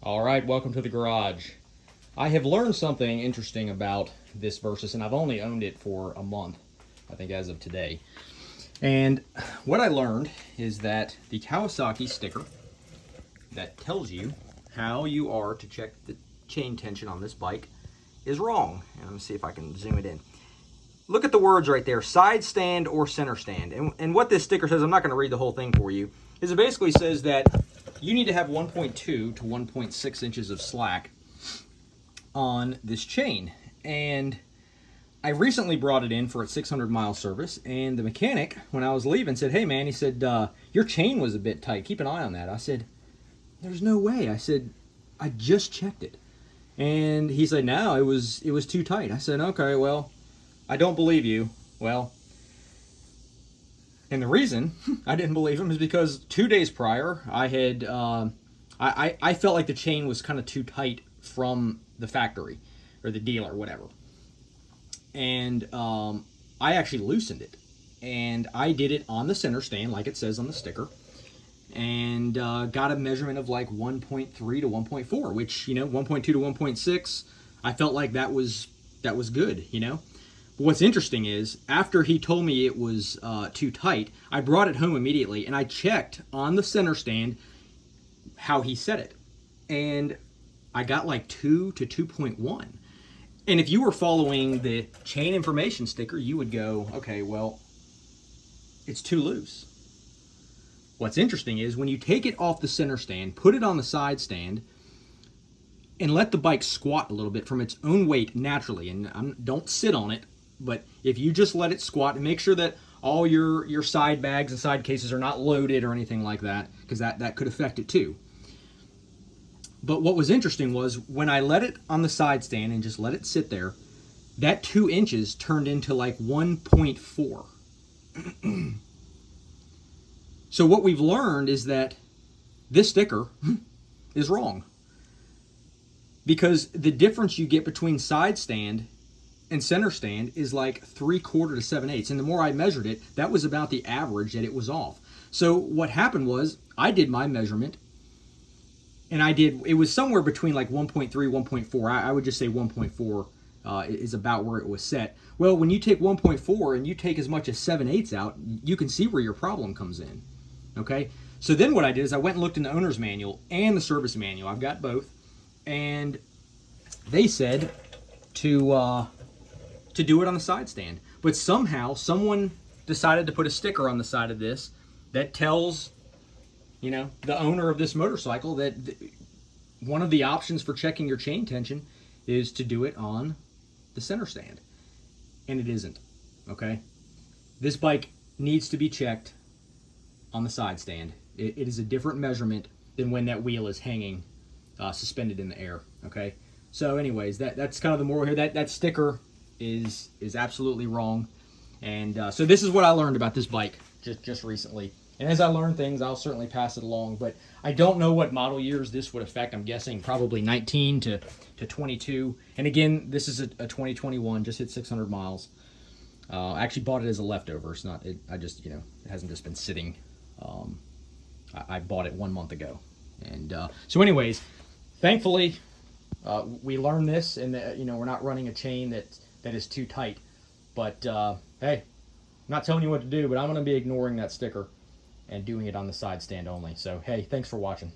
All right, welcome to the garage. I have learned something interesting about this Versys, and I've only owned it for a month, I think as of today. And what I learned is that the Kawasaki sticker that tells you how you are to check the chain tension on this bike is wrong. And let me see if I can zoom it in. Look at the words right there, side stand or center stand. And what this sticker says, I'm not going to read the whole thing for you, is it basically says that you need to have 1.2 to 1.6 inches of slack on this chain. And I recently brought it in for its 600-mile service, and the mechanic, when I was leaving, said, "Hey man," he said, "your chain was a bit tight. Keep an eye on that." I said, "There's no way." I said, "I just checked it." And he said, "No, it was too tight." I said, "Okay, well, I don't believe you." Well, and the reason I didn't believe him is because 2 days prior, I had I felt like the chain was kind of too tight from the factory or the dealer, whatever. And I actually loosened it, and I did it on the center stand like it says on the sticker, and got a measurement of like 1.3 to 1.4, which, 1.2 to 1.6, I felt like that was good, But what's interesting is, after he told me it was too tight, I brought it home immediately, and I checked on the center stand how he said it, and I got like 2 to 2.1. And if you were following the chain information sticker, you would go, okay, well, it's too loose. What's interesting is when you take it off the center stand, put it on the side stand, and let the bike squat a little bit from its own weight naturally, and don't sit on it, but if you just let it squat and make sure that all your side bags and side cases are not loaded or anything like that, because that could affect it too. But what was interesting was when I let it on the side stand and just let it sit there, that 2 inches turned into like 1.4. So what we've learned is that this sticker is wrong. Because the difference you get between side stand and center stand is like 3/4 to 7/8. And the more I measured it, that was about the average that it was off. So what happened was I did my measurement, and it was somewhere between like 1.3, 1.4. I would just say 1.4 is about where it was set. Well, when you take 1.4 and you take as much as 7/8 out, you can see where your problem comes in. Okay? So then what I did is I went and looked in the owner's manual and the service manual. I've got both. And they said to do it on the side stand. But somehow someone decided to put a sticker on the side of this that tells the owner of this motorcycle that one of the options for checking your chain tension is to do it on the center stand. And it isn't, okay? This bike needs to be checked on the side stand. It is a different measurement than when that wheel is hanging suspended in the air, okay? So anyways, that's kind of the moral here. That sticker is absolutely wrong. And so this is what I learned about this bike just recently. And as I learn things, I'll certainly pass it along. But I don't know what model years this would affect. I'm guessing probably 19 to 22. And again, this is a 2021, just hit 600 miles. I actually bought it as a leftover. It's not, it hasn't just been sitting. I bought it 1 month ago. And so anyways, thankfully, we learned this, and we're not running a chain that is too tight. But hey, I'm not telling you what to do, but I'm going to be ignoring that sticker and doing it on the side stand only. So, hey, thanks for watching.